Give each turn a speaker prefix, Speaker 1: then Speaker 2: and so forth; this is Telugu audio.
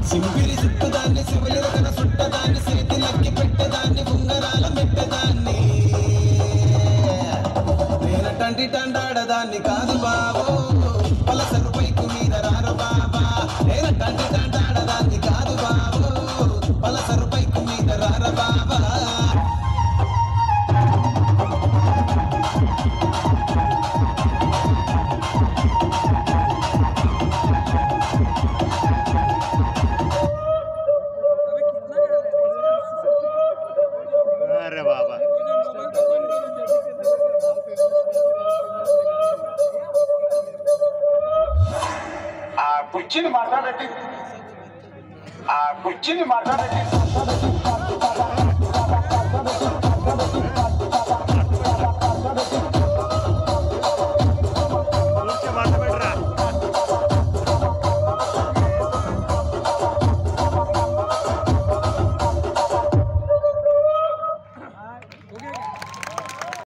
Speaker 1: సింపిరి చుట్టదాన్ని శివులి రకన చుట్టదాన్ని సిరితి నక్కి పెట్టదాన్ని ఉంగరాల మెట్టదాన్ని నేనటంటి టండాడదాన్ని కాదు బాబో పలసరు పైకు మీద రార బాబా నేనటంటి టండాడదాన్ని కాదు బాబో పలసరు పైకు మీద రార బాబా
Speaker 2: अरे बाबा
Speaker 3: कुर्ची मारता बेटी